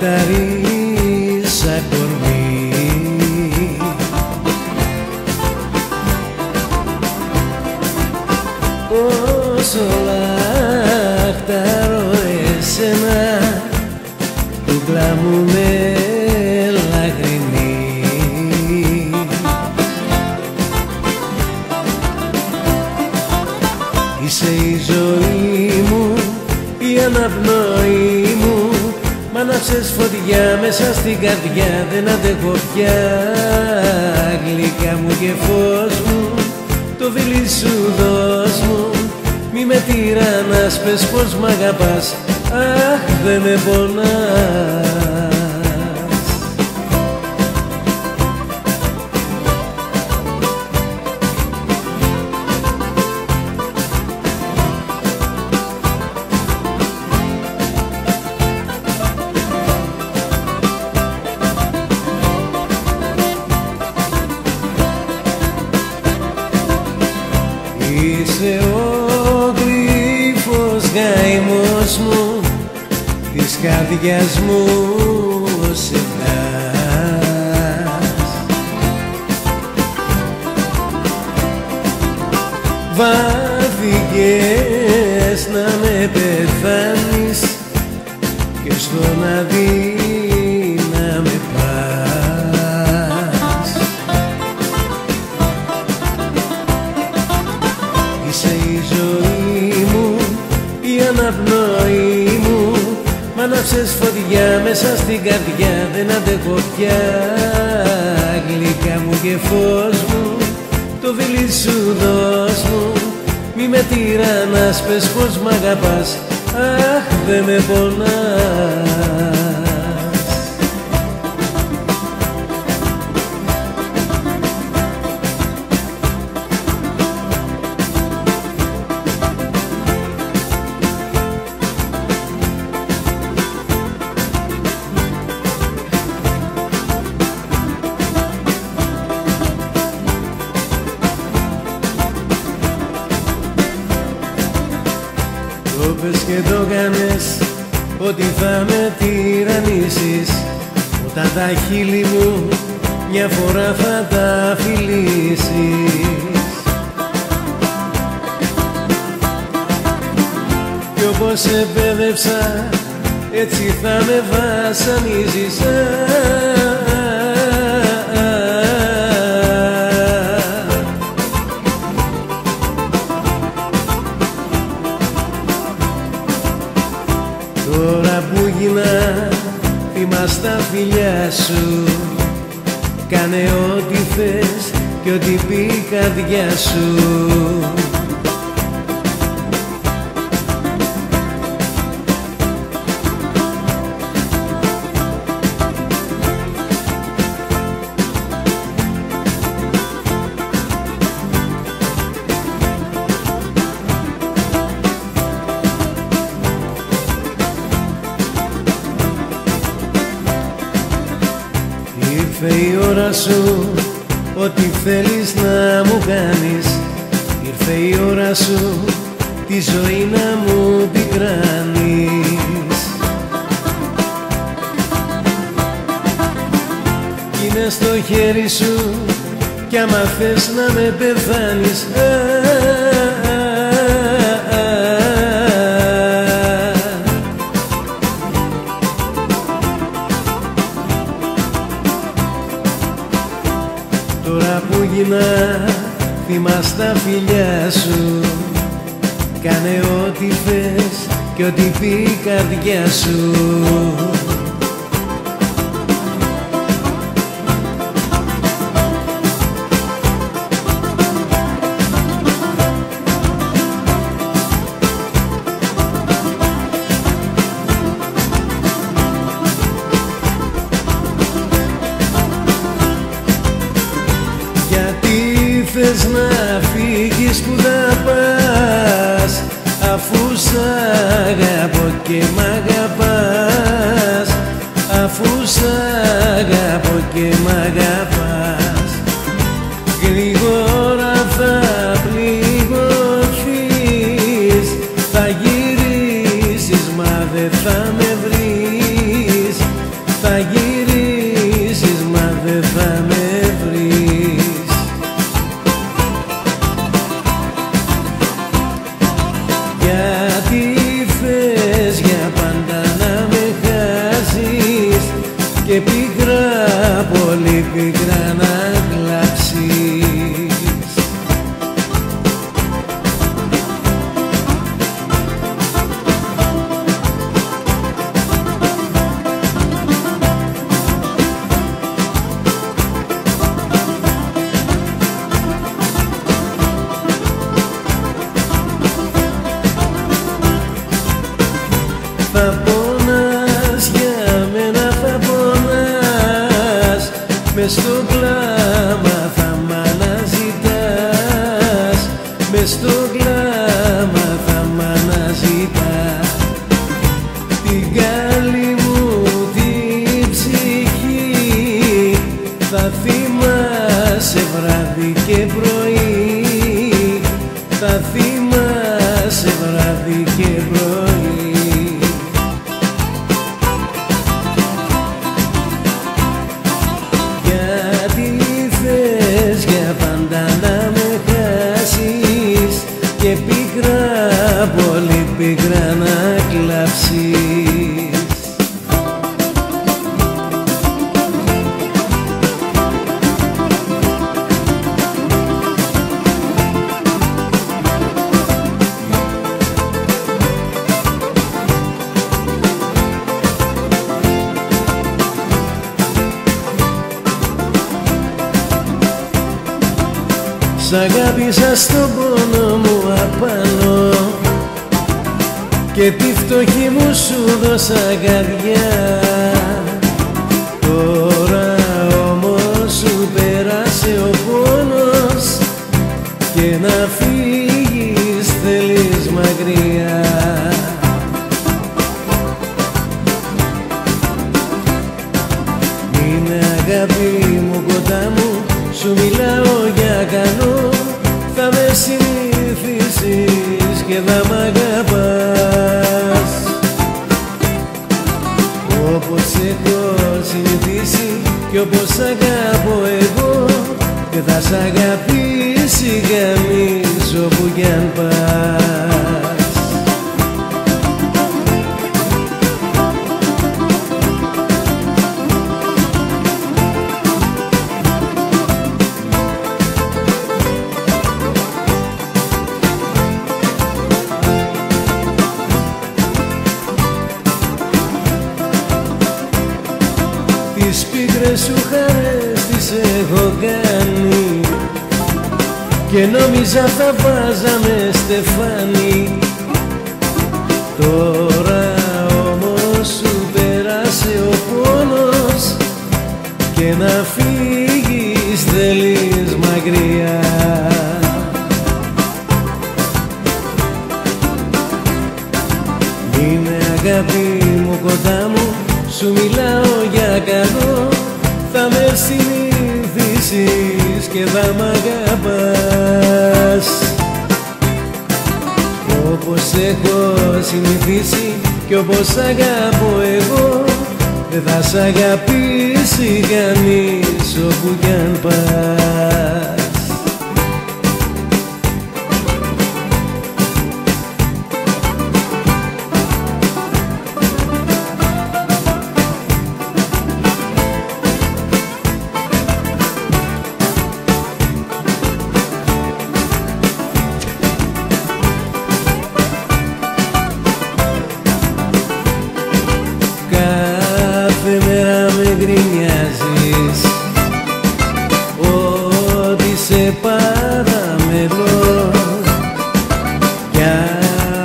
λαχταρίσα κορμί. Όσο λαχταρώ εσένα, κούκλα μου με λαχρινή. Είσαι η ζωή μου, η αναπνοή μου, μ' άναψες φωτιά μέσα στην καρδιά, δεν αντέχω πια. Γλυκά μου και φως μου, το φίλι σου δώσ' μου, μη με τυραννάς, πες πως μ' αγαπάς, αχ δεν με πονάς. Είσαι ο κρύφος γαϊμός μου, της καρδιάς μου σεβάς. Βάθηκες να με πεθάνεις και στον αδύ να με πας. Είσαι η ζωή μου, η αναπνοή μου, μ' άναψες φωτιά μέσα στην καρδιά, δεν αντέχω πια. Γλυκά μου και φως μου, το φίλι σου δώσ' μου, μη με τυραννάς, πες πως μ' αγαπάς, αχ δεν με πονάς. Το πες και το κάνες ότι θα με τυραννήσεις, όταν τα χείλη μου μια φορά θα τα φιλήσεις. Κι όπως σε παιδεύσα έτσι θα με βασανίζεις. Τώρα που γίνα θύμα στα φιλιά σου, κάνε ό,τι θες και ό,τι πει η καρδιά σου. Ήρθε η ώρα σου, ό,τι θέλεις να μου κάνεις. Ήρθε η ώρα σου, τη ζωή να μου πικράνεις. Είναι στο χέρι σου κι άμα θες να με πεθάνεις. Τώρα που γίνα θύμα στα φιλιά σου, κάνε ό,τι θες και ό,τι πει η καρδιά σου. Θες να φύγεις που θα πας, αφού σ' αγαπώ και μ' αγαπάς, αφού σ' αγαπώ και μ' αγαπάς. Γρήγορα θα πληγωθείς, θα γυρίσεις μα δεν θα με βρεις, θα γυρίσεις μα δεν θα με βρεις. Γιατί θες για πάντα να με χάσεις και πικρά, πολύ πικρά να κλάψεις. Θα πονάς για μένα, θα πονάς, μες στο κλάμα θα μ' αναζητάς, μες στο κλάμα θα μ' αναζητάς. Την καλή μου την ψυχή θα θυμάσαι βράδυ και πρωί, θα θυμάσαι βράδυ και πρωί. Και πικρά, πολύ πικρά να κλάψεις. Σ' αγάπησα στον πόνο μου απάνω και τη φτωχή μου σου δώσα καρδιά. Τώρα όμως σου πέρασε ο πόνος και να φύγεις θέλεις μακριά. Είναι αγάπη μου κοντά μου, σου μιλάω για καλό, θα με συνηθίσεις και θα μ' αγαπάς. Όπως έχω συνηθίσει κι όπως αγαπώ εγώ, και θα σ' αγαπήσει κανείς όπου κι αν πας. Τις πίκρες σου χαρές τις έχω κάνει και νόμιζα θα βάζαμε στεφάνι. Τώρα όμως σου πέρασε ο πόνος και να φύγεις θέλεις μακριά. Είναι αγάπη μου κοντά μου, σου μιλάω για καλό, θα με συνηθίσεις και θα μ' αγαπάς. Όπως έχω συνηθίσει κι όπως αγαπώ εγώ, δεν θα σ' αγαπήσει κανείς όπου κι αν πας. Κάθε μέρα με γκρινιάζεις, ότι σε παραμελώ κι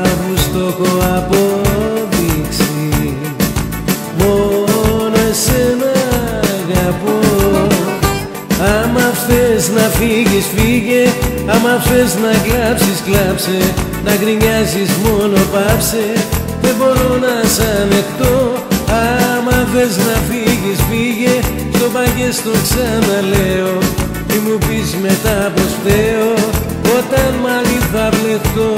αφού στο έχω αποδείξει, μόνο εσένα αγαπώ. Άμα θες να φύγεις φύγε, άμα θες να κλάψεις κλάψε, να γκρινιάζεις μόνο πάψε, δεν μπορώ να σ' ανεχτώ. Άμα θες να φύγεις φύγε, στο πά και στο ξαναλέω, μη μου πεις μετά πως φταίω, όταν μάλι θα βλεχτώ.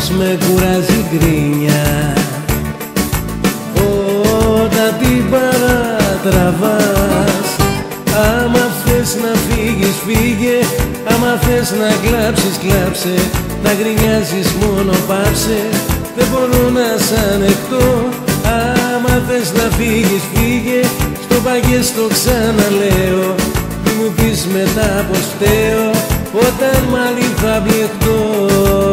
πως με κουράζει γκρίνια όταν την παρατραβάς. Άμα θες να φύγεις φύγε, άμα θες να κλάψεις κλάψε, να γκρινιάζεις μόνο πάψε, δεν μπορώ να σ' ανεχτώ. Άμα θες να φύγεις φύγε, στο παγιές το ξαναλέω, μη μου πεις μετά πως φταίω όταν μάλλον θα μπλεχτώ.